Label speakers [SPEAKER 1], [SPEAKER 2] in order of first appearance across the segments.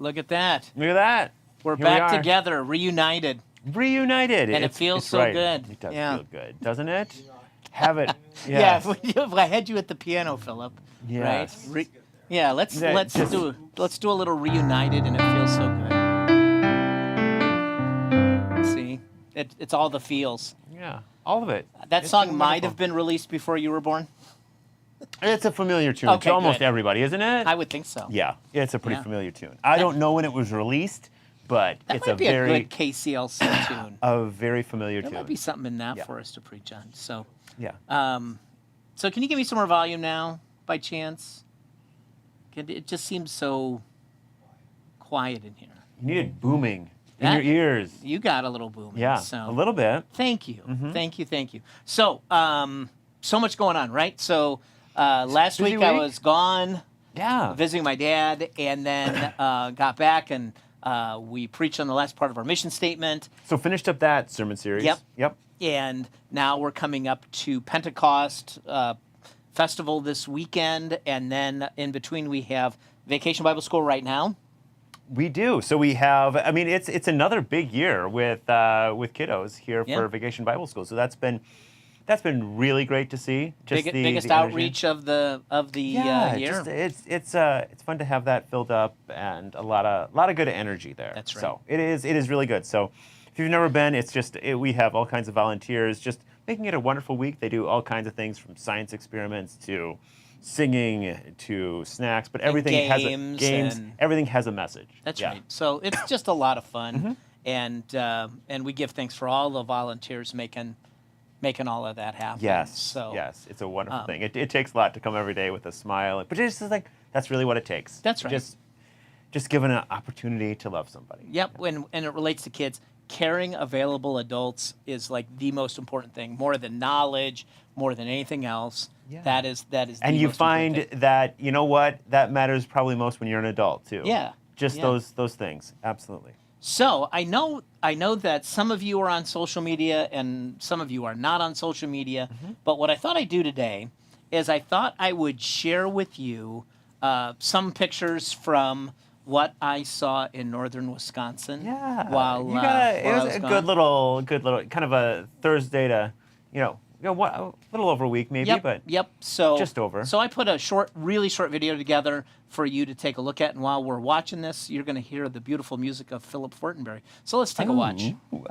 [SPEAKER 1] Look at that.
[SPEAKER 2] Look at that.
[SPEAKER 1] We're
[SPEAKER 2] Here we
[SPEAKER 1] back
[SPEAKER 2] are.
[SPEAKER 1] together, reunited.
[SPEAKER 2] Reunited.
[SPEAKER 1] And it
[SPEAKER 2] It's-
[SPEAKER 1] feels
[SPEAKER 2] it's
[SPEAKER 1] so
[SPEAKER 2] right.
[SPEAKER 1] good.
[SPEAKER 2] It does
[SPEAKER 1] Yeah.
[SPEAKER 2] feel good, doesn't it? Have it.
[SPEAKER 1] Yeah,
[SPEAKER 2] Yes.
[SPEAKER 1] if I had you at the piano, Philip.
[SPEAKER 2] Yes.
[SPEAKER 1] Right? Yeah, let's
[SPEAKER 2] just-
[SPEAKER 1] do a little reunited, and it feels so good. See, it's all the feels.
[SPEAKER 2] Yeah. All of it.
[SPEAKER 1] That
[SPEAKER 2] It's
[SPEAKER 1] song
[SPEAKER 2] been
[SPEAKER 1] might
[SPEAKER 2] wonderful.
[SPEAKER 1] have been released before you were born.
[SPEAKER 2] It's a familiar tune
[SPEAKER 1] Okay,
[SPEAKER 2] to almost
[SPEAKER 1] good.
[SPEAKER 2] everybody, isn't it?
[SPEAKER 1] I would think so.
[SPEAKER 2] Yeah, it's a pretty
[SPEAKER 1] Yeah.
[SPEAKER 2] familiar tune. I don't know when it was released, but
[SPEAKER 1] That
[SPEAKER 2] it's
[SPEAKER 1] might
[SPEAKER 2] a
[SPEAKER 1] be
[SPEAKER 2] very
[SPEAKER 1] a good KCLC tune.
[SPEAKER 2] a very familiar
[SPEAKER 1] There
[SPEAKER 2] tune.
[SPEAKER 1] might be something in that
[SPEAKER 2] Yeah.
[SPEAKER 1] for us to preach on. So,
[SPEAKER 2] Yeah.
[SPEAKER 1] so can you give me some more volume now, by chance? It just seems so quiet in here.
[SPEAKER 2] You need it booming in
[SPEAKER 1] That-
[SPEAKER 2] your ears.
[SPEAKER 1] You got a little booming.
[SPEAKER 2] Yeah,
[SPEAKER 1] So.
[SPEAKER 2] a little bit.
[SPEAKER 1] Thank you. Thank you. Thank you. So, so much going on, right? So, last
[SPEAKER 2] Busy
[SPEAKER 1] week I
[SPEAKER 2] week.
[SPEAKER 1] was gone
[SPEAKER 2] Yeah.
[SPEAKER 1] visiting my dad, and then got back, and we preached on the last part of our mission statement.
[SPEAKER 2] So finished up that sermon series.
[SPEAKER 1] Yep.
[SPEAKER 2] Yep.
[SPEAKER 1] And now we're coming up to Pentecost festival this weekend, and then in between we have Vacation Bible School right now.
[SPEAKER 2] We do. So we have. I mean, it's another big year with kiddos here
[SPEAKER 1] Yeah.
[SPEAKER 2] for Vacation Bible School. So that's been really great to see. Just
[SPEAKER 1] Biggest
[SPEAKER 2] the energy.
[SPEAKER 1] outreach of the
[SPEAKER 2] Yeah,
[SPEAKER 1] year.
[SPEAKER 2] just, it's fun to have that filled up and a lot of good energy there.
[SPEAKER 1] That's right.
[SPEAKER 2] So it is really good. So if you've never been, it's just we have all kinds of volunteers just making it a wonderful week. They do all kinds of things from science experiments to singing to snacks, but everything has
[SPEAKER 1] games and-
[SPEAKER 2] everything has a message.
[SPEAKER 1] That's
[SPEAKER 2] Yeah.
[SPEAKER 1] right. So it's just a lot of fun, and we give thanks for all the volunteers making all of that happen.
[SPEAKER 2] Yes.
[SPEAKER 1] So
[SPEAKER 2] yes, it's a wonderful thing. It takes a lot to come every day with a smile, but it's just like that's really what it takes.
[SPEAKER 1] That's right.
[SPEAKER 2] Just given an opportunity to love somebody.
[SPEAKER 1] Yep. And it relates to kids. Caring, available adults is like the most important thing, more than knowledge, more than anything else.
[SPEAKER 2] Yeah.
[SPEAKER 1] That is.
[SPEAKER 2] And
[SPEAKER 1] the
[SPEAKER 2] you
[SPEAKER 1] most important
[SPEAKER 2] find
[SPEAKER 1] thing.
[SPEAKER 2] that you know what that matters probably most when you're an adult too.
[SPEAKER 1] Yeah.
[SPEAKER 2] Just
[SPEAKER 1] Yeah.
[SPEAKER 2] those things. Absolutely.
[SPEAKER 1] So I know that some of you are on social media and some of you are not on social media. But what I thought I'd do today is I thought I would share with you some pictures from what I saw in northern Wisconsin.
[SPEAKER 2] Yeah.
[SPEAKER 1] While
[SPEAKER 2] you got
[SPEAKER 1] while
[SPEAKER 2] it
[SPEAKER 1] I
[SPEAKER 2] was
[SPEAKER 1] was
[SPEAKER 2] a
[SPEAKER 1] gone.
[SPEAKER 2] good little kind of a Thursday to what a little over a week maybe, but
[SPEAKER 1] Yep. So
[SPEAKER 2] just over.
[SPEAKER 1] So I put a really short video together for you to take a look at, and while we're watching this, you're going to hear the beautiful music of Philip Fortenberry. So let's take a watch.
[SPEAKER 2] Ooh.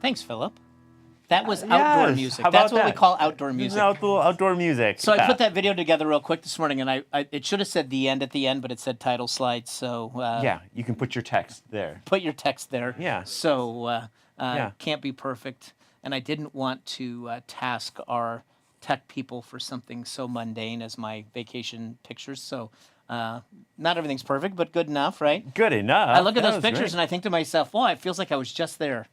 [SPEAKER 1] Thanks, Philip. That was outdoor
[SPEAKER 2] Yes.
[SPEAKER 1] music.
[SPEAKER 2] How about
[SPEAKER 1] That's what we
[SPEAKER 2] that?
[SPEAKER 1] call outdoor music.
[SPEAKER 2] Outdoor music.
[SPEAKER 1] So I
[SPEAKER 2] Yeah.
[SPEAKER 1] put that video together real quick this morning, and I it should have said the end at the end, but it said title slide. So
[SPEAKER 2] Yeah, you can put your text there.
[SPEAKER 1] put your text there.
[SPEAKER 2] Yeah.
[SPEAKER 1] So
[SPEAKER 2] Yeah.
[SPEAKER 1] can't be perfect, and I didn't want to task our tech people for something so mundane as my vacation pictures. So not everything's perfect, but good enough, right?
[SPEAKER 2] Good enough.
[SPEAKER 1] I look at
[SPEAKER 2] That
[SPEAKER 1] those
[SPEAKER 2] was
[SPEAKER 1] pictures
[SPEAKER 2] great.
[SPEAKER 1] and I think to myself, "Wow, it feels like I was just there."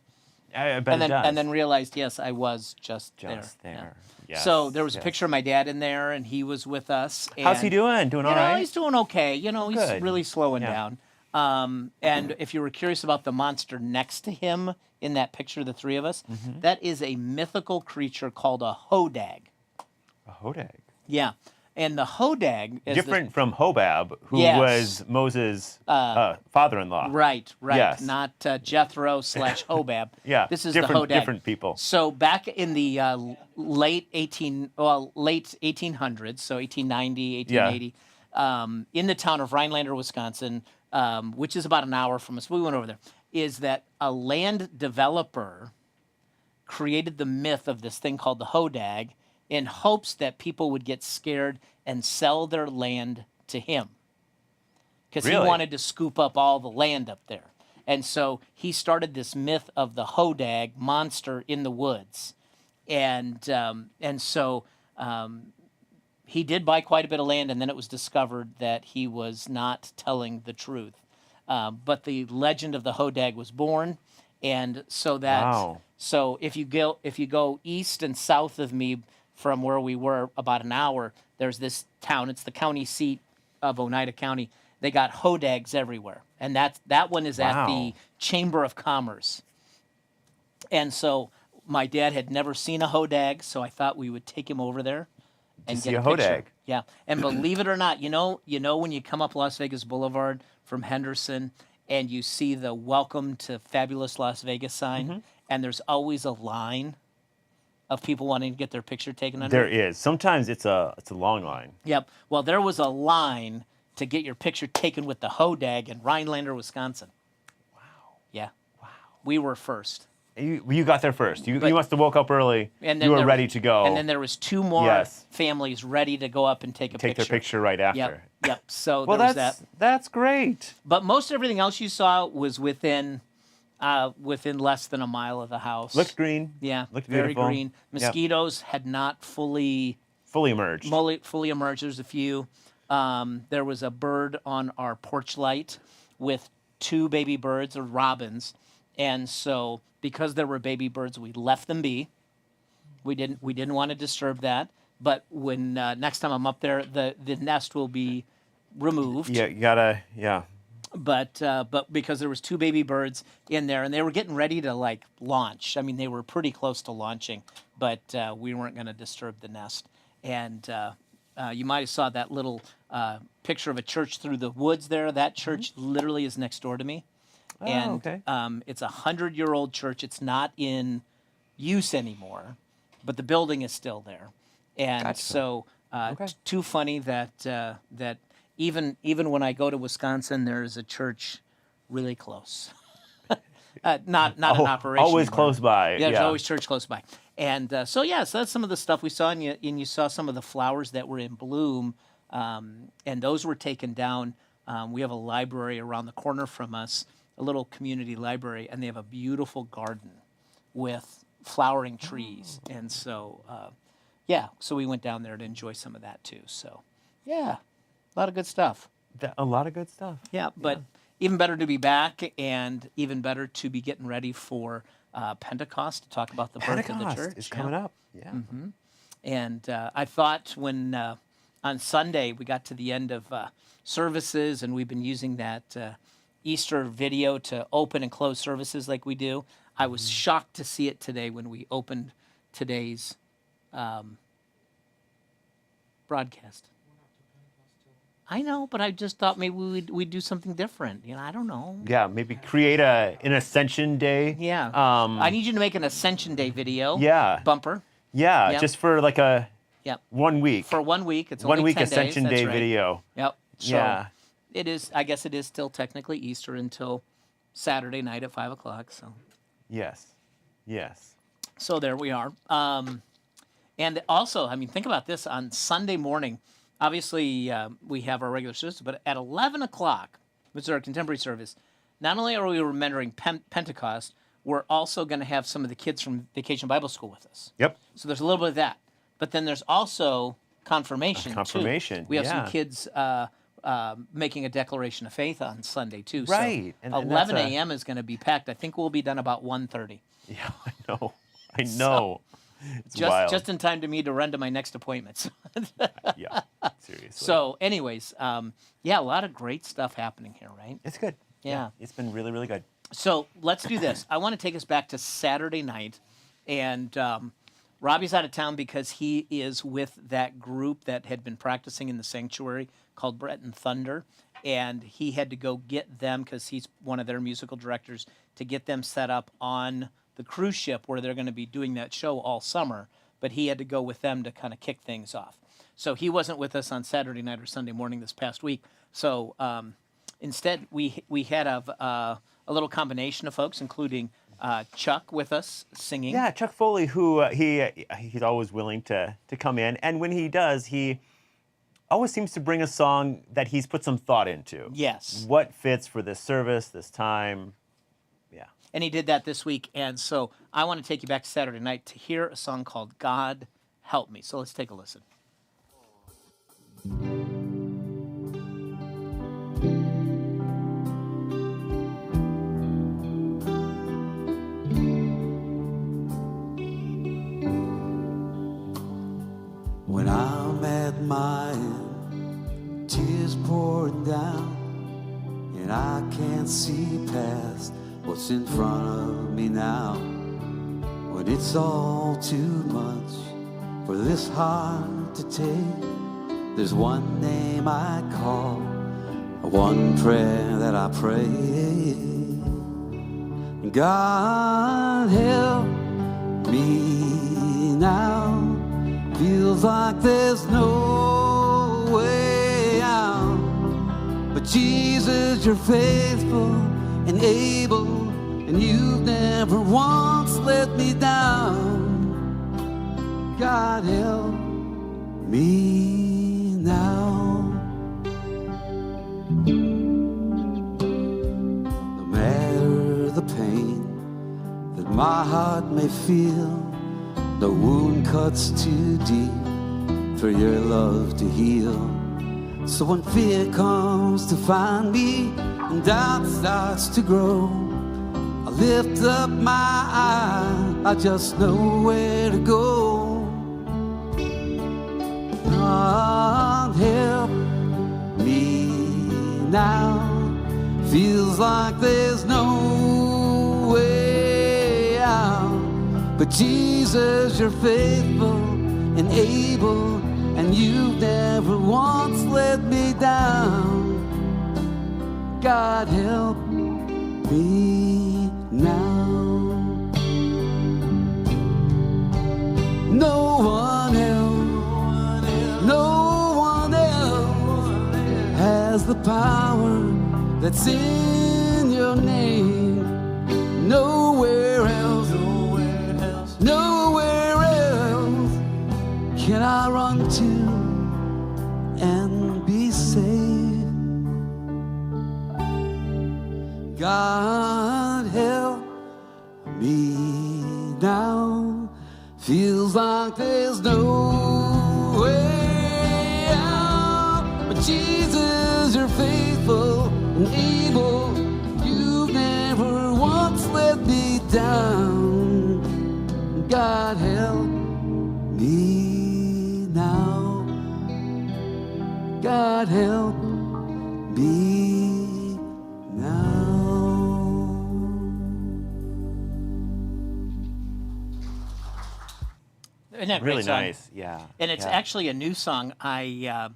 [SPEAKER 2] I bet
[SPEAKER 1] And
[SPEAKER 2] it does.
[SPEAKER 1] then realized, yes, I was just there.
[SPEAKER 2] there.
[SPEAKER 1] Yeah.
[SPEAKER 2] Yes,
[SPEAKER 1] So there was a
[SPEAKER 2] yes.
[SPEAKER 1] picture of my dad in there, and he was with us.
[SPEAKER 2] How's he
[SPEAKER 1] and,
[SPEAKER 2] doing? Doing all
[SPEAKER 1] You know,
[SPEAKER 2] right?
[SPEAKER 1] he's doing okay. You know, he's
[SPEAKER 2] Good.
[SPEAKER 1] really slowing
[SPEAKER 2] Yeah.
[SPEAKER 1] down. And if you were curious about the monster next to him in that picture, the three of us, that is a mythical creature called a hodag.
[SPEAKER 2] A hodag.
[SPEAKER 1] Yeah. And the Hodag is
[SPEAKER 2] Different from Hobab, who
[SPEAKER 1] Yes.
[SPEAKER 2] was Moses' father-in-law.
[SPEAKER 1] Right.
[SPEAKER 2] Yes.
[SPEAKER 1] Not Jethro / Hobab.
[SPEAKER 2] Yeah,
[SPEAKER 1] This is
[SPEAKER 2] different,
[SPEAKER 1] the Hodag.
[SPEAKER 2] different people.
[SPEAKER 1] So back in the late 1800s, so 1890, 1880, in the town of Rhinelander, Wisconsin, which is about an hour from us, we went over there, is that a land developer created the myth of this thing called the Hodag in hopes that people would get scared and sell their land to him. Because he
[SPEAKER 2] Really?
[SPEAKER 1] wanted to scoop up all the land up there. And so he started this myth of the Hodag monster in the woods. And so he did buy quite a bit of land, and then it was discovered that he was not telling the truth. But the legend of the Hodag was born, and so that
[SPEAKER 2] Wow.
[SPEAKER 1] so if you go east and south of me from where we were about an hour, there's this town. It's the county seat of Oneida County. They got Hodags everywhere, and that one is at the
[SPEAKER 2] Wow.
[SPEAKER 1] Chamber of Commerce. And so my dad had never seen a Hodag, so I thought we would take him over there and
[SPEAKER 2] see
[SPEAKER 1] get
[SPEAKER 2] a
[SPEAKER 1] picture.
[SPEAKER 2] Hodag.
[SPEAKER 1] Yeah, and believe it or not, you know when you come up Las Vegas Boulevard from Henderson and you see the "Welcome to Fabulous Las Vegas" sign, and there's always a line of people wanting to get their picture taken under
[SPEAKER 2] There
[SPEAKER 1] it.
[SPEAKER 2] is. Sometimes it's a long line.
[SPEAKER 1] Yep. Well, there was a line to get your picture taken with the Hodag in Rhinelander, Wisconsin.
[SPEAKER 2] Wow.
[SPEAKER 1] Yeah,
[SPEAKER 2] Wow.
[SPEAKER 1] we were first.
[SPEAKER 2] You got there first. You
[SPEAKER 1] But-
[SPEAKER 2] must have woke up early.
[SPEAKER 1] And then
[SPEAKER 2] You were
[SPEAKER 1] there-
[SPEAKER 2] ready to go.
[SPEAKER 1] And then there was two more
[SPEAKER 2] Yes.
[SPEAKER 1] families ready to go up and take a
[SPEAKER 2] take
[SPEAKER 1] picture.
[SPEAKER 2] their picture right after.
[SPEAKER 1] Yep. So
[SPEAKER 2] Well,
[SPEAKER 1] there was that.
[SPEAKER 2] that's great.
[SPEAKER 1] But most everything else you saw was within less than a mile of the house.
[SPEAKER 2] Looked green.
[SPEAKER 1] Yeah,
[SPEAKER 2] looked
[SPEAKER 1] very
[SPEAKER 2] beautiful.
[SPEAKER 1] green.
[SPEAKER 2] Yep.
[SPEAKER 1] Mosquitoes had not fully
[SPEAKER 2] Fully emerged.
[SPEAKER 1] emerged. There's a few. There was a bird on our porch light with two baby birds, or robins, and so because there were baby birds, we left them be. We didn't want to disturb that. But when next time I'm up there, the nest will be removed.
[SPEAKER 2] Yeah, you gotta. Yeah.
[SPEAKER 1] But because there was two baby birds in there, and they were getting ready to like launch. I mean, they were pretty close to launching, but we weren't going to disturb the nest. And you might have saw that little picture of a church through the woods there. That church literally is next door to me, and
[SPEAKER 2] okay.
[SPEAKER 1] it's a 100-year-old church. It's not in use anymore, but the building is still there. And
[SPEAKER 2] Gotcha.
[SPEAKER 1] so
[SPEAKER 2] Okay.
[SPEAKER 1] too funny that that. Even when I go to Wisconsin, there's a church really close. Not an operation.
[SPEAKER 2] Always
[SPEAKER 1] anymore.
[SPEAKER 2] close by.
[SPEAKER 1] Yeah, there's always church close by. And so that's some of the stuff we saw, and you saw some of the flowers that were in bloom, and those were taken down. We have a library around the corner from us, a little community library, and they have a beautiful garden with flowering trees. And so, so we went down there to enjoy some of that too. So, yeah. A lot of good stuff.
[SPEAKER 2] A lot of good stuff.
[SPEAKER 1] Yeah, but even better to be back, and even better to be getting ready for Pentecost to talk about the birth of the
[SPEAKER 2] Pentecost
[SPEAKER 1] church.
[SPEAKER 2] is coming up. Yeah.
[SPEAKER 1] And I thought when on Sunday we got to the end of services, and we've been using that Easter video to open and close services like we do, I was shocked to see it today when we opened today's broadcast. I know, but I just thought maybe we'd do something different. I don't know.
[SPEAKER 2] Yeah, maybe create an Ascension Day.
[SPEAKER 1] Yeah. I need you to make an Ascension Day video.
[SPEAKER 2] Yeah.
[SPEAKER 1] Bumper.
[SPEAKER 2] Yeah,
[SPEAKER 1] Yep.
[SPEAKER 2] just for like a
[SPEAKER 1] Yep.
[SPEAKER 2] 1 week.
[SPEAKER 1] For 1 week. It's
[SPEAKER 2] 1
[SPEAKER 1] only
[SPEAKER 2] week
[SPEAKER 1] 10 days,
[SPEAKER 2] Ascension
[SPEAKER 1] that's
[SPEAKER 2] Day
[SPEAKER 1] right.
[SPEAKER 2] video.
[SPEAKER 1] Yep. So
[SPEAKER 2] Yeah.
[SPEAKER 1] it is. I guess it is still technically Easter until Saturday night at 5:00. So.
[SPEAKER 2] Yes. Yes.
[SPEAKER 1] So there we are. And also, I mean, think about this. On Sunday morning, obviously we have our regular service, but at 11 o'clock, which is our contemporary service, not only are we remembering Pentecost, we're also going to have some of the kids from Vacation Bible School with us.
[SPEAKER 2] Yep.
[SPEAKER 1] So there's a little bit of that. But then there's also confirmation, too.
[SPEAKER 2] Confirmation,
[SPEAKER 1] We have some
[SPEAKER 2] yeah.
[SPEAKER 1] kids making a declaration of faith on Sunday, too.
[SPEAKER 2] Right,
[SPEAKER 1] So
[SPEAKER 2] and that's
[SPEAKER 1] 11
[SPEAKER 2] a-
[SPEAKER 1] a.m. is going to be packed. I think we'll be done about 1:30.
[SPEAKER 2] Yeah, I know. I know. It's
[SPEAKER 1] Just
[SPEAKER 2] wild.
[SPEAKER 1] just in time to me to run to my next appointments.
[SPEAKER 2] Yeah. Seriously.
[SPEAKER 1] So, anyways, a lot of great stuff happening here, right?
[SPEAKER 2] it's good.
[SPEAKER 1] Yeah.
[SPEAKER 2] It's been really, really good.
[SPEAKER 1] So let's do this. I want to take us back to Saturday night, and Robbie's out of town because he is with that group that had been practicing in the sanctuary called Breton Thunder, and he had to go get them because he's one of their musical directors to get them set up on the cruise ship where they're going to be doing that show all summer. But he had to go with them to kind of kick things off. So he wasn't with us on Saturday night or Sunday morning this past week. So instead, we had a little combination of folks, including Chuck with us singing.
[SPEAKER 2] Yeah, Chuck Foley, who he's always willing to come in, and when he does, he always seems to bring a song that he's put some thought into.
[SPEAKER 1] Yes.
[SPEAKER 2] What fits for this service, this time? Yeah.
[SPEAKER 1] And he did that this week. And so I want to take you back to Saturday night to hear a song called God Help Me. So let's take a listen.
[SPEAKER 3] When I'm at my end, tears pouring down, and I can't see past what's in front of me now. When it's all too much for this heart to take, there's one name I call, one prayer that I pray. God help me now. Feels like there's no way out, but Jesus, you're faithful and able, and you've never once let me down. God help me now. No matter the pain that my heart may feel, the wound cuts too deep for your love to heal. So when fear comes to find me and doubt starts to grow, I lift up my eye, I just know where to go. God help me now. Feels like there's no way out, but Jesus, you're faithful and able, and you've never once let me down. God help me now. No one else has the power that's in your name. Nowhere else can I run to and be saved. God help me now. Feels like there's no way out, but Jesus, you're faithful and able. You've never once let me down. God help me now. God help me now.
[SPEAKER 1] Isn't that a
[SPEAKER 2] Really
[SPEAKER 1] great song?
[SPEAKER 2] nice, yeah.
[SPEAKER 1] And it's
[SPEAKER 2] yeah.
[SPEAKER 1] actually a new song. I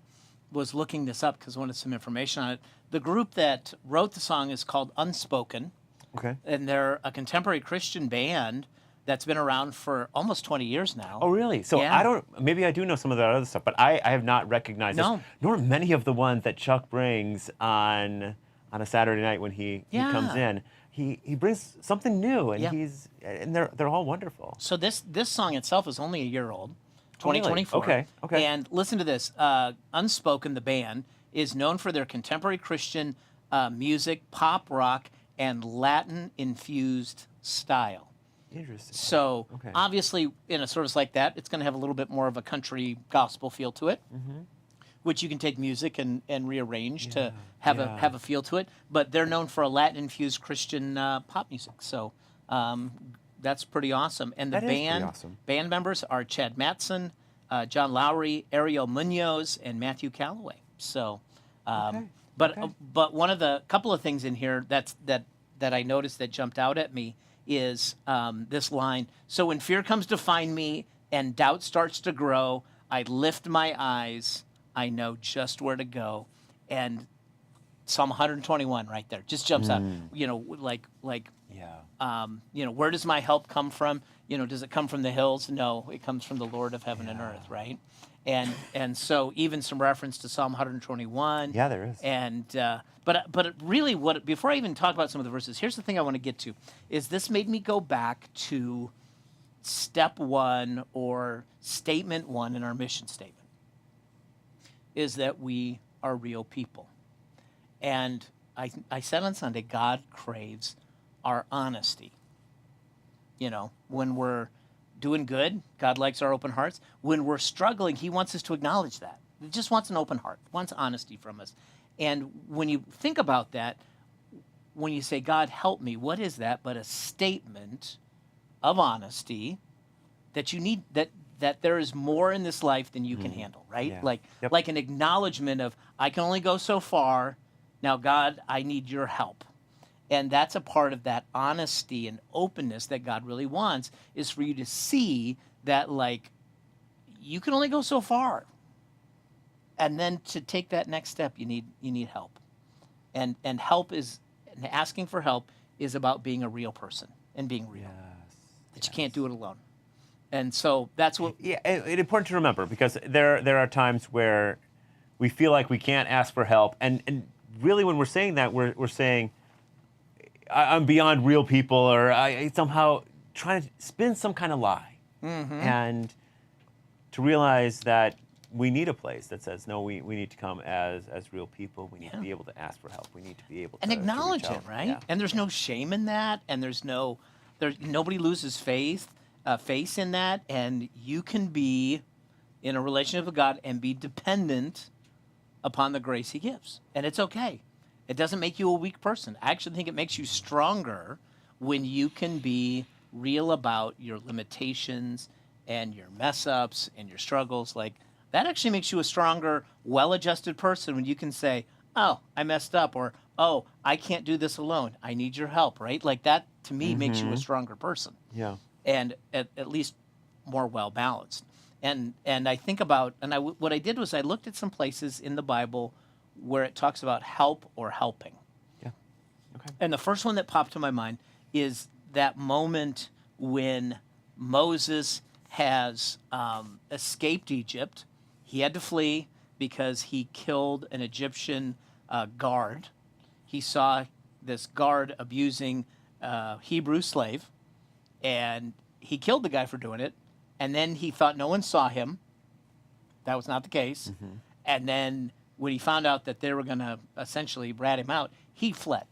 [SPEAKER 1] was looking this up because I wanted some information on it. The group that wrote the song is called Unspoken,
[SPEAKER 2] Okay.
[SPEAKER 1] and they're a contemporary Christian band that's been around for almost 20 years now.
[SPEAKER 2] Oh, really? So
[SPEAKER 1] Yeah.
[SPEAKER 2] maybe I do know some of that other stuff, but I have not recognized
[SPEAKER 1] No.
[SPEAKER 2] this, nor many of the ones that Chuck brings on a Saturday night when he comes
[SPEAKER 1] Yeah.
[SPEAKER 2] in. He brings something new, and
[SPEAKER 1] Yeah.
[SPEAKER 2] they're all wonderful.
[SPEAKER 1] So this song itself is only a year old,
[SPEAKER 2] Oh, really?
[SPEAKER 1] 2024.
[SPEAKER 2] Okay.
[SPEAKER 1] And listen to this. Unspoken, the band, is known for their contemporary Christian music, pop rock, and Latin-infused style.
[SPEAKER 2] Interesting.
[SPEAKER 1] So
[SPEAKER 2] Okay.
[SPEAKER 1] obviously, in a service like that, it's going to have a little bit more of a country gospel feel to it, which you can take music and rearrange to have
[SPEAKER 2] yeah.
[SPEAKER 1] a feel to it. But they're known for a Latin-infused Christian pop music. So that's pretty awesome. And the
[SPEAKER 2] That is pretty
[SPEAKER 1] band
[SPEAKER 2] awesome.
[SPEAKER 1] band members are Chad Matson, John Lowry, Ariel Munoz, and Matthew Calloway. So, but one of the couple of things in here that I noticed that jumped out at me is this line. So when fear comes to find me and doubt starts to grow, I lift my eyes, I know just where to go. And Psalm 121 right there just jumps out. Where does my help come from? Does it come from the hills? No, it comes from the Lord of heaven and earth, right? And so even some reference to Psalm 121.
[SPEAKER 2] Yeah, there is.
[SPEAKER 1] And but really, before I even talk about some of the verses, here's the thing I want to get to: is this made me go back to step one or statement one in our mission statement, is that we are real people. And I said on Sunday, God craves our honesty. When we're doing good, God likes our open hearts. When we're struggling, he wants us to acknowledge that. He just wants an open heart, wants honesty from us. And when you think about that, when you say, God, help me, what is that but a statement of honesty that you need, that there is more in this life than you can handle, right?
[SPEAKER 2] Yeah.
[SPEAKER 1] Like an acknowledgement of, I can only go so far. Now, God, I need your help. And that's a part of that honesty and openness that God really wants, is for you to see that, like, you can only go so far. And then to take that next step, you need help. And asking for help is about being a real person and being real. That you can't do it alone. And so that's what...
[SPEAKER 2] Yeah, it's important to remember, because there are times where we feel like we can't ask for help. And really, when we're saying that, we're saying, I'm beyond real people, or I somehow trying to spin some kind of lie.
[SPEAKER 1] Mm-hmm.
[SPEAKER 2] And to realize that we need a place that says, no, we need to come as real people. We need to be able to ask for help. We need to be able to
[SPEAKER 1] acknowledge
[SPEAKER 2] reach
[SPEAKER 1] it,
[SPEAKER 2] out.
[SPEAKER 1] right?
[SPEAKER 2] Yeah.
[SPEAKER 1] And there's no shame in that, and nobody loses face in that, and you can be in a relationship with God and be dependent upon the grace he gives. And it's okay. It doesn't make you a weak person. I actually think it makes you stronger when you can be real about your limitations and your mess ups and your struggles. Like, that actually makes you a stronger, well-adjusted person when you can say, oh, I messed up, or, oh, I can't do this alone. I need your help, right? Like, that, to me, makes you a stronger person.
[SPEAKER 2] Yeah.
[SPEAKER 1] And at least more well-balanced. And I think about, what I did was I looked at some places in the Bible where it talks about help or helping.
[SPEAKER 2] Yeah. Okay.
[SPEAKER 1] And the first one that popped to my mind is that moment when Moses has escaped Egypt. He had to flee because he killed an Egyptian guard. He saw this guard abusing a Hebrew slave, and he killed the guy for doing it. And then he thought no one saw him. That was not the case. Mm-hmm. And then when he found out that they were going to essentially rat him out, he fled.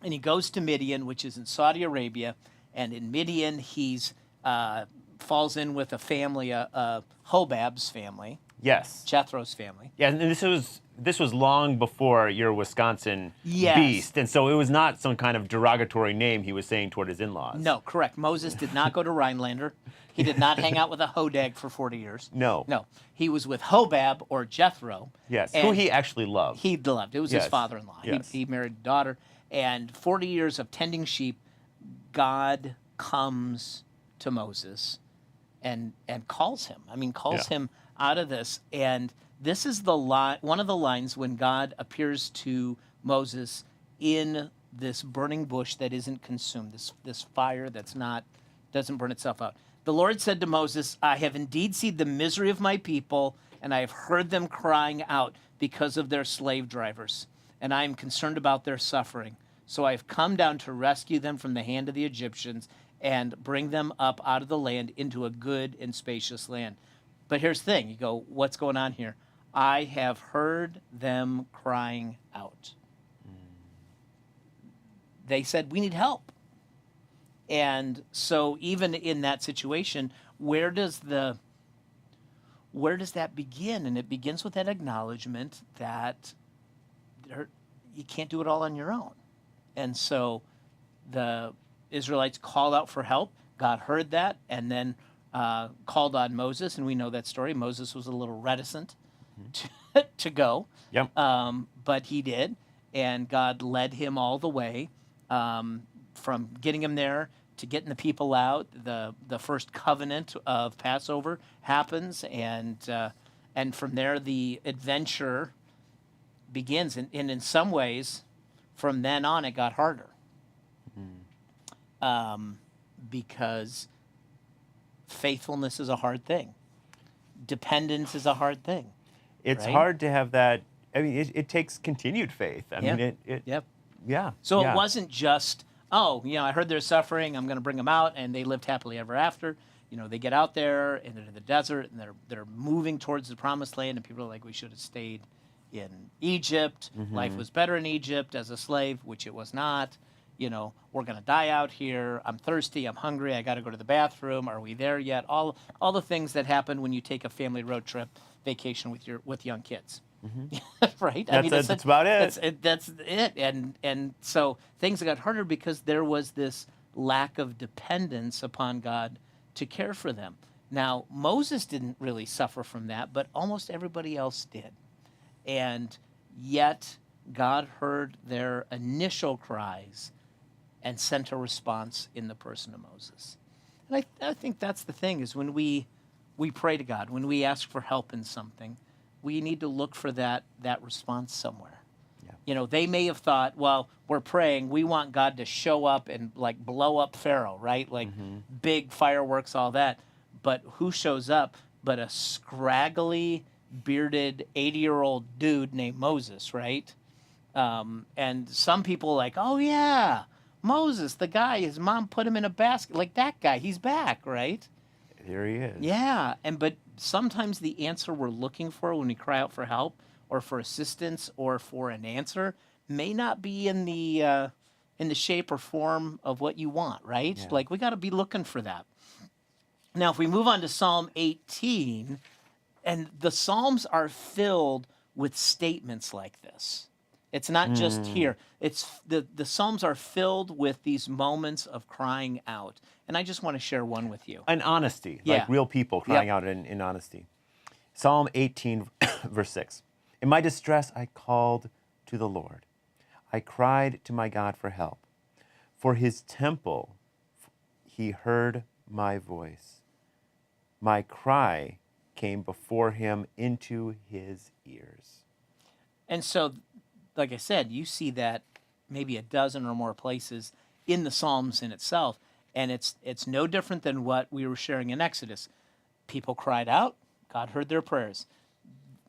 [SPEAKER 1] And he goes to Midian, which is in Saudi Arabia. And in Midian, he's falls in with a family, Hobab's family.
[SPEAKER 2] Yes.
[SPEAKER 1] Jethro's family.
[SPEAKER 2] Yeah, and this was long before your Wisconsin
[SPEAKER 1] Yes.
[SPEAKER 2] beast, and so it was not some kind of derogatory name he was saying toward his in-laws.
[SPEAKER 1] No, correct. Moses did not go to Rhinelander. He did not hang out with a Hodag for 40 years.
[SPEAKER 2] No.
[SPEAKER 1] No. He was with Hobab, or Jethro.
[SPEAKER 2] Yes, who he actually loved.
[SPEAKER 1] He loved. It was his
[SPEAKER 2] Yes.
[SPEAKER 1] father-in-law.
[SPEAKER 2] Yes.
[SPEAKER 1] He married a daughter. And 40 years of tending sheep, God comes to Moses and calls him. Calls him out of this. And this is one of the lines when God appears to Moses in this burning bush that isn't consumed, this fire doesn't burn itself out. The Lord said to Moses, I have indeed seen the misery of my people, and I have heard them crying out because of their slave drivers, and I am concerned about their suffering. So I have come down to rescue them from the hand of the Egyptians and bring them up out of the land into a good and spacious land. But here's the thing. You go, what's going on here? I have heard them crying out. They said, we need help. And so even in that situation, where does that begin? And it begins with that acknowledgement that you can't do it all on your own. And so the Israelites called out for help. God heard that and then called on Moses, and we know that story. Moses was a little reticent to go,
[SPEAKER 2] Yep.
[SPEAKER 1] But he did, and God led him all the way from getting him there getting the people out. The first covenant of Passover happens, and from there the adventure begins. And in some ways, from then on, it got harder, because faithfulness is a hard thing. Dependence is a hard thing.
[SPEAKER 2] It's
[SPEAKER 1] right?
[SPEAKER 2] hard to have that. I mean, it takes continued faith. I
[SPEAKER 1] Yeah.
[SPEAKER 2] mean, it
[SPEAKER 1] Yep.
[SPEAKER 2] yeah.
[SPEAKER 1] So
[SPEAKER 2] yeah.
[SPEAKER 1] it wasn't just, oh, I heard they're suffering, I'm going to bring them out, and they lived happily ever after. They get out there and they're in the desert, and they're moving towards the promised land, and people are like, we should have stayed in Egypt. Life was better in Egypt as a slave, which it was not. We're going to die out here. I'm thirsty. I'm hungry. I got to go to the bathroom. Are we there yet? All the things that happen when you take a family road trip vacation with young kids. Right?
[SPEAKER 2] That's about it.
[SPEAKER 1] That's it. And so things got harder because there was this lack of dependence upon God to care for them. Now, Moses didn't really suffer from that, but almost everybody else did. And yet God heard their initial cries and sent a response in the person of Moses. And I think that's the thing, is when we pray to God, when we ask for help in something, we need to look for that response somewhere.
[SPEAKER 2] Yeah.
[SPEAKER 1] They may have thought, well, we're praying, we want God to show up and like blow up Pharaoh, right? Like big fireworks, all that. But who shows up but a scraggly, bearded 80-year-old dude named Moses, right? And some people like, oh yeah, Moses, the guy, his mom put him in a basket, like that guy, he's back, right?
[SPEAKER 2] Here he is.
[SPEAKER 1] Yeah, but sometimes the answer we're looking for when we cry out for help or for assistance or for an answer may not be in the shape or form of what you want, right?
[SPEAKER 2] Yeah.
[SPEAKER 1] Like, we got to be looking for that. Now, if we move on to Psalm 18, and the Psalms are filled with statements like this. It's not just here. It's the Psalms are filled with these moments of crying out. And I just want to share one with you.
[SPEAKER 2] And honesty,
[SPEAKER 1] Yeah.
[SPEAKER 2] like real people crying out in honesty. Psalm 18, verse 6. In my distress, I called to the Lord. I cried to my God for help. For his temple, he heard my voice. My cry came before him into his ears.
[SPEAKER 1] And so, like I said, you see that maybe a dozen or more places in the Psalms in itself. And it's no different than what we were sharing in Exodus. People cried out, God heard their prayers.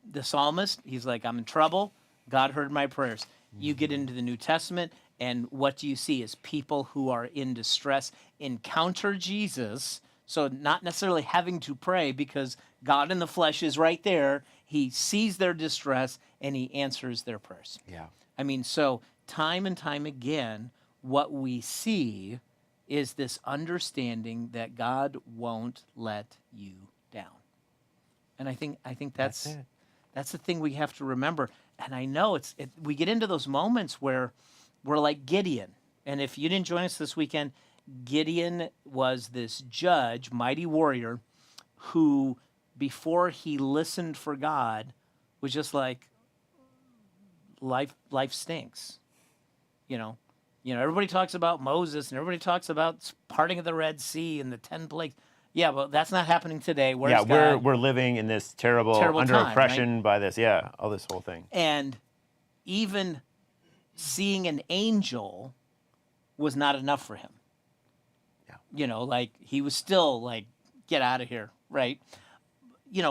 [SPEAKER 1] The psalmist, he's like, I'm in trouble, God heard my prayers. You get into the New Testament, and what do you see is people who are in distress encounter Jesus, so not necessarily having to pray because God in the flesh is right there. He sees their distress, and he answers their prayers.
[SPEAKER 2] Yeah.
[SPEAKER 1] I mean, so time and time again, what we see is this understanding that God won't let you down. And I think that's
[SPEAKER 2] it.
[SPEAKER 1] the thing we have to remember. And I know we get into those moments where we're like Gideon. And if you didn't join us this weekend, Gideon was this judge, mighty warrior, who before he listened for God was just like, life stinks. Everybody talks about Moses and everybody talks about parting of the Red Sea and the 10 plagues. Yeah, but that's not happening today. Where's God?
[SPEAKER 2] We're living in this terrible under
[SPEAKER 1] time,
[SPEAKER 2] oppression by this. Yeah, all this whole thing.
[SPEAKER 1] And even seeing an angel was not enough for him.
[SPEAKER 2] Yeah.
[SPEAKER 1] He was still like, get out of here, right?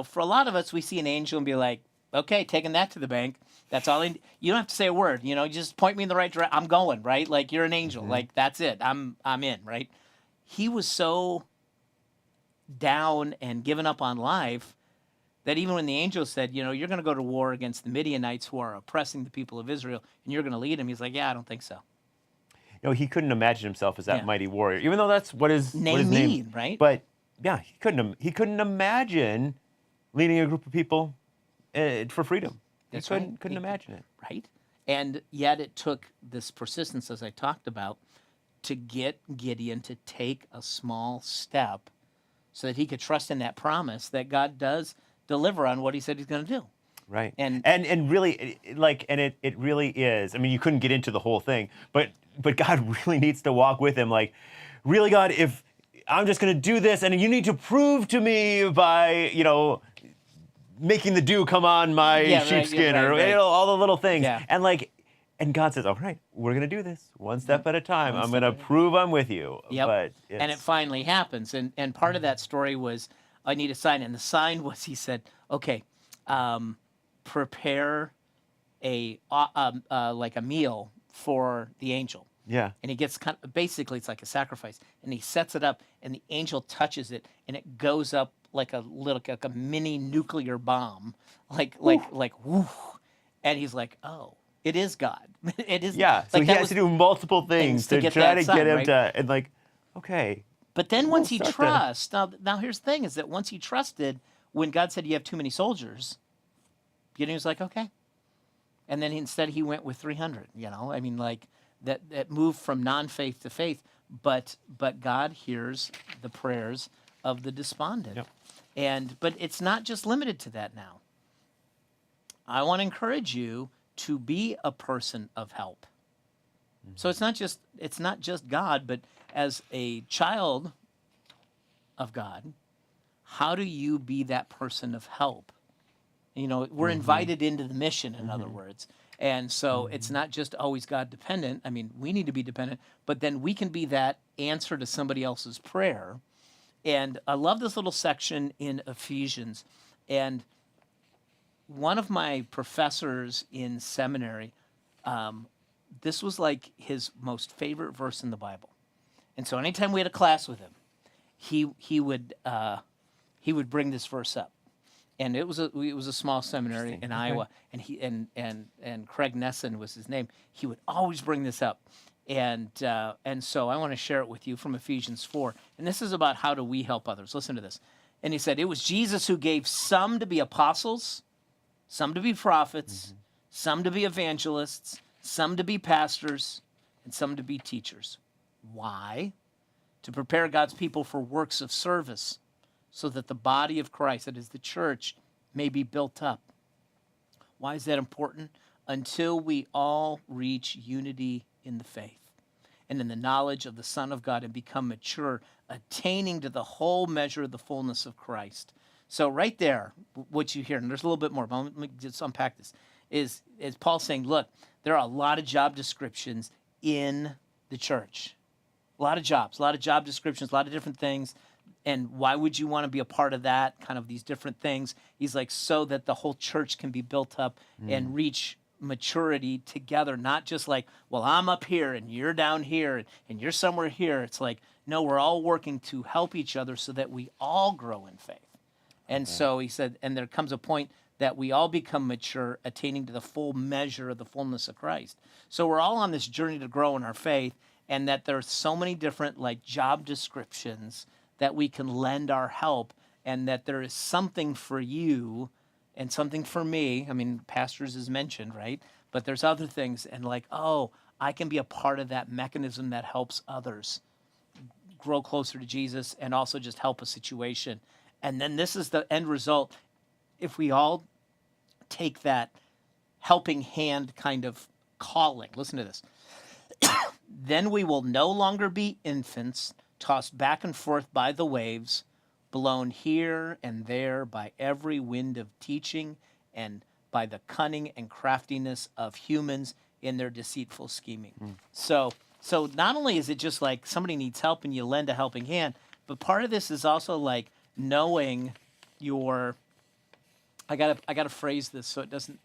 [SPEAKER 1] For a lot of us, we see an angel and be like, okay, taking that to the bank. That's all. You don't have to say a word. Just point me in the right direction. I'm going, right? Like, you're an angel. Like, that's it. I'm in, right? He was so down and given up on life that even when the angel said, you're going to go to war against the Midianites who are oppressing the people of Israel, and you're going to lead them, he's like, yeah, I don't think so.
[SPEAKER 2] He couldn't imagine himself as that
[SPEAKER 1] Yeah.
[SPEAKER 2] mighty warrior, even though that's what his
[SPEAKER 1] Name
[SPEAKER 2] name
[SPEAKER 1] mean, right?
[SPEAKER 2] But yeah, he couldn't imagine leading a group of people for freedom.
[SPEAKER 1] That's
[SPEAKER 2] he
[SPEAKER 1] right.
[SPEAKER 2] couldn't imagine it.
[SPEAKER 1] Right? And yet it took this persistence, as I talked about, to get Gideon to take a small step so that he could trust in that promise that God does deliver on what he said he's going to do.
[SPEAKER 2] Right.
[SPEAKER 1] And
[SPEAKER 2] really, it really is. I mean, you couldn't get into the whole thing, but God really needs to walk with him. Like, really, God, if I'm just going to do this, and you need to prove to me by, making the dew come on my
[SPEAKER 1] Yeah, right,
[SPEAKER 2] sheepskin,
[SPEAKER 1] yeah,
[SPEAKER 2] or
[SPEAKER 1] right.
[SPEAKER 2] all the little things.
[SPEAKER 1] Yeah.
[SPEAKER 2] And God says, all right, we're going to do this one step at a time.
[SPEAKER 1] One
[SPEAKER 2] I'm
[SPEAKER 1] step
[SPEAKER 2] going
[SPEAKER 1] at
[SPEAKER 2] to
[SPEAKER 1] a
[SPEAKER 2] prove I'm with you.
[SPEAKER 1] Yep.
[SPEAKER 2] But
[SPEAKER 1] And it finally happens. And part of that story was, I need a sign. And the sign was, he said, okay, prepare like a meal for the angel.
[SPEAKER 2] yeah.
[SPEAKER 1] And he gets basically, it's like a sacrifice. And he sets it up, and the angel touches it, and it goes up like a mini nuclear bomb, like whoo. And he's like, oh, it is God. It is.
[SPEAKER 2] Yeah, so
[SPEAKER 1] like,
[SPEAKER 2] he
[SPEAKER 1] that
[SPEAKER 2] has
[SPEAKER 1] was
[SPEAKER 2] to do multiple things
[SPEAKER 1] to
[SPEAKER 2] to
[SPEAKER 1] get
[SPEAKER 2] try
[SPEAKER 1] that
[SPEAKER 2] to
[SPEAKER 1] sign,
[SPEAKER 2] get him
[SPEAKER 1] right?
[SPEAKER 2] to, and okay.
[SPEAKER 1] But then once he
[SPEAKER 2] start to-
[SPEAKER 1] trusts, now here's the thing: is that once he trusted, when God said you have too many soldiers, Gideon was like, okay. And then instead he went with 300. I mean, like that moved from non-faith to faith. But God hears the prayers of the despondent,
[SPEAKER 2] Yep.
[SPEAKER 1] but it's not just limited to that. Now, I want to encourage you to be a person of help. So it's not just God, but as a child of God, how do you be that person of help? We're invited into the mission, in other words. And so it's not just always God dependent. I mean, we need to be dependent, but then we can be that answer to somebody else's prayer. And I love this little section in Ephesians. And one of my professors in seminary, this was like his most favorite verse in the Bible. And so anytime we had a class with him, he would bring this verse up. And it was a small seminary in Iowa, and he and Craig Nesson was his name. He would always bring this up, and so I want to share it with you from Ephesians 4. And this is about how do we help others. Listen to this. And he said, it was Jesus who gave some to be apostles, some to be prophets, some to be evangelists, some to be pastors, and some to be teachers. Why? To prepare God's people for works of service, so that the body of Christ, that is the church, may be built up. Why is that important? Until we all reach unity in the faith and in the knowledge of the Son of God and become mature, attaining to the whole measure of the fullness of Christ. So right there, what you hear, and there's a little bit more, but let me just unpack this, is Paul saying, look, there are a lot of job descriptions in the church. A lot of jobs, a lot of job descriptions, a lot of different things. And why would you want to be a part of that, kind of these different things? He's like, so that the whole church can be built up and reach maturity together, not just like, well, I'm up here and you're down here and you're somewhere here. It's like, no, we're all working to help each other so that we all grow in faith. And so he said, and there comes a point that we all become mature, attaining to the full measure of the fullness of Christ. So we're all on this journey to grow in our faith, and that there's so many different like job descriptions that we can lend our help, and that there is something for you and something for me. I mean, pastors is mentioned, right? But there's other things, and like, oh, I can be a part of that mechanism that helps others grow closer to Jesus and also just help a situation. And then this is the end result. If we all take that helping hand kind of calling, listen to this, then we will no longer be infants, tossed back and forth by the waves, blown here and there by every wind of teaching and by the cunning and craftiness of humans in their deceitful scheming. So not only is it just like somebody needs help and you lend a helping hand, but part of this is also like knowing your, I gotta phrase this so it doesn't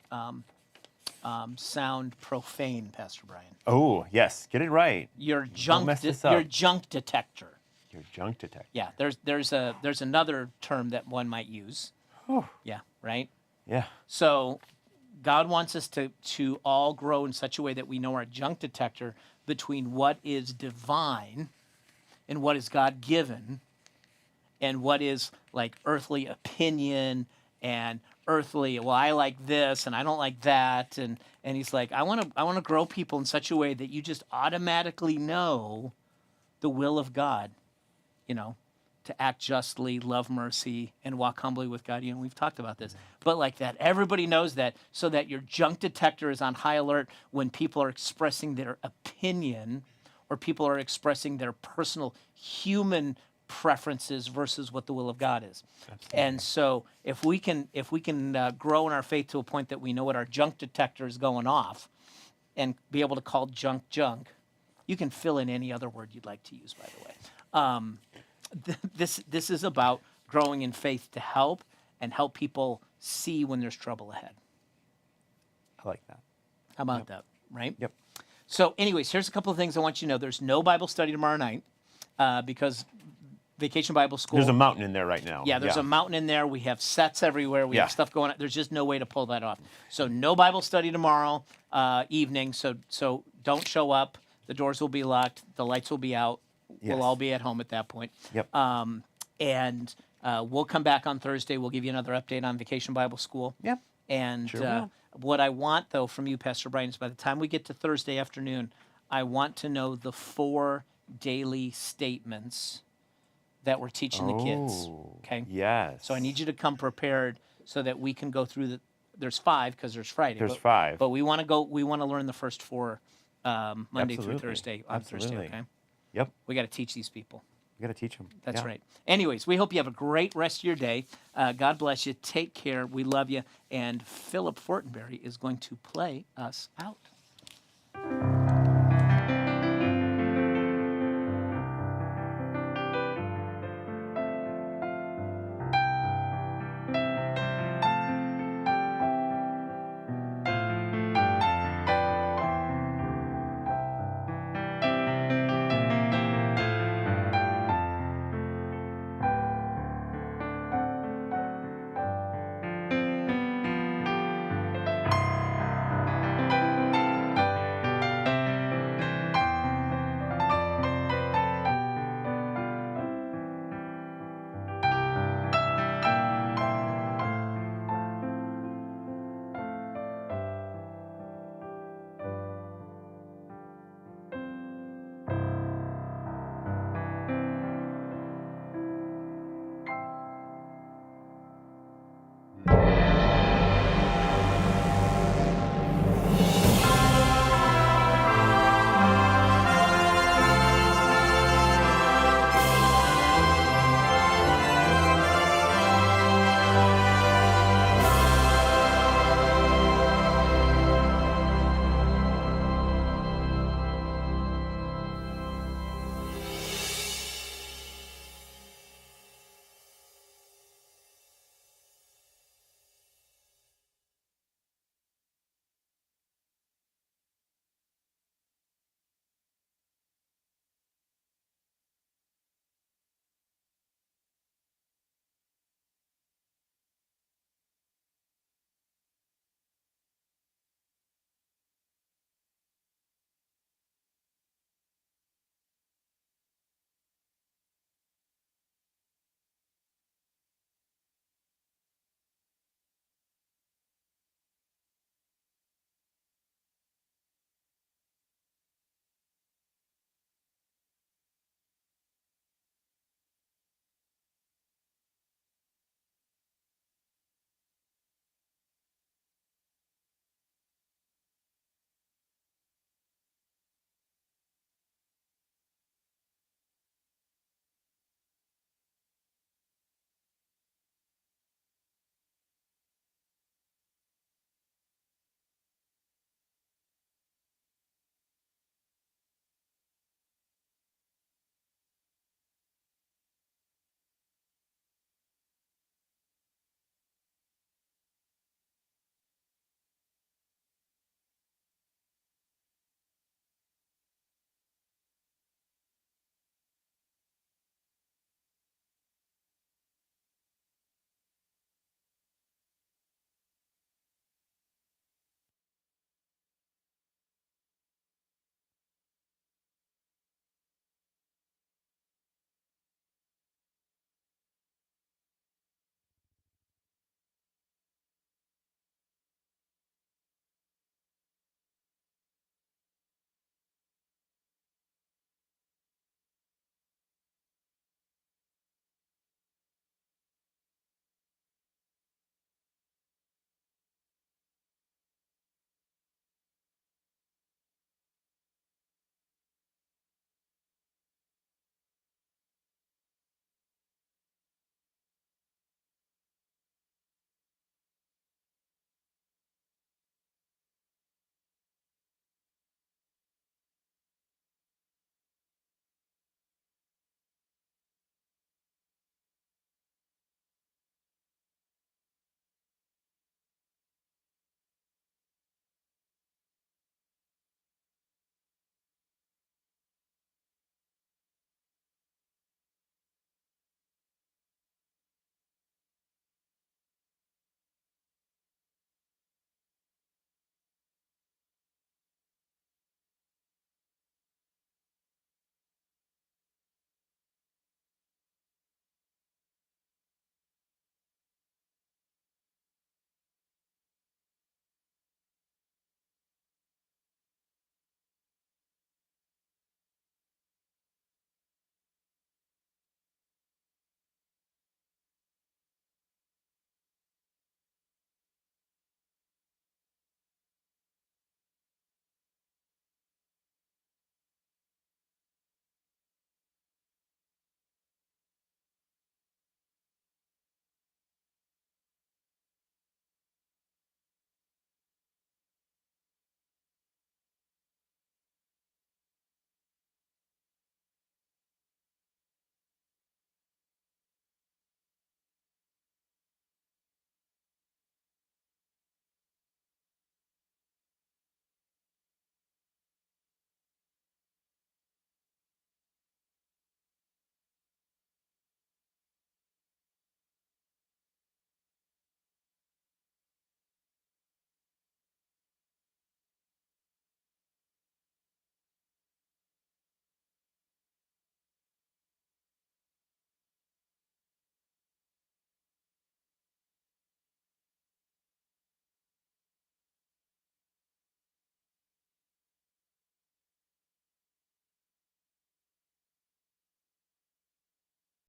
[SPEAKER 1] sound profane, Pastor Brian.
[SPEAKER 2] Oh, yes, get it right.
[SPEAKER 1] Your
[SPEAKER 2] mess this up.
[SPEAKER 1] junk detector.
[SPEAKER 2] Your junk detector.
[SPEAKER 1] Yeah, there's another term that one might use. Yeah, right?
[SPEAKER 2] Yeah.
[SPEAKER 1] So God wants us to all grow in such a way that we know our junk detector between what is divine and what is God-given and what is like earthly opinion and earthly, well, I like this and I don't like that. And he's like, I want to grow people in such a way that you just automatically know the will of God, to act justly, love mercy, and walk humbly with God. We've talked about this. But like that, everybody knows that, so that your junk detector is on high alert when people are expressing their opinion or people are expressing their personal human preferences versus what the will of God is. And so if we can grow in our faith to a point that we know what our junk detector is going off and be able to call junk junk, you can fill in any other word you'd like to use, by the way. This is about growing in faith to help people see when there's trouble ahead.
[SPEAKER 2] I like that.
[SPEAKER 1] How about that, right?
[SPEAKER 2] Yep.
[SPEAKER 1] So anyways, here's a couple of things I want you to know. There's no Bible study tomorrow night because Vacation Bible School.
[SPEAKER 2] There's a mountain in there right now.
[SPEAKER 1] Yeah, there's a mountain in there. We have sets everywhere. We
[SPEAKER 2] Yeah.
[SPEAKER 1] have stuff going on. There's just no way to pull that off. So no Bible study tomorrow evening. So don't show up. The doors will be locked. The lights will be out.
[SPEAKER 2] Yes.
[SPEAKER 1] We'll all be at home at that point.
[SPEAKER 2] Yep.
[SPEAKER 1] And we'll come back on Thursday. We'll give you another update on Vacation Bible School.
[SPEAKER 2] Yep.
[SPEAKER 1] And
[SPEAKER 2] Sure will.
[SPEAKER 1] what I want, though, from you, Pastor Brian, is by the time we get to Thursday afternoon, I want to know the 4 daily statements that we're teaching the kids.
[SPEAKER 2] Oh,
[SPEAKER 1] Okay?
[SPEAKER 2] Yes.
[SPEAKER 1] So I need you to come prepared so that we can go through there's 5 because there's Friday.
[SPEAKER 2] There's
[SPEAKER 1] but,
[SPEAKER 2] 5.
[SPEAKER 1] But we want to learn the first 4 Monday through
[SPEAKER 2] Absolutely.
[SPEAKER 1] Thursday on Thursday,
[SPEAKER 2] Absolutely.
[SPEAKER 1] okay?
[SPEAKER 2] Yep.
[SPEAKER 1] We got to teach these people.
[SPEAKER 2] We got to teach them.
[SPEAKER 1] That's right. Anyways, we hope you have a great rest of your day. God bless you. Take care. We love you. And Philip Fortenberry is going to play us out.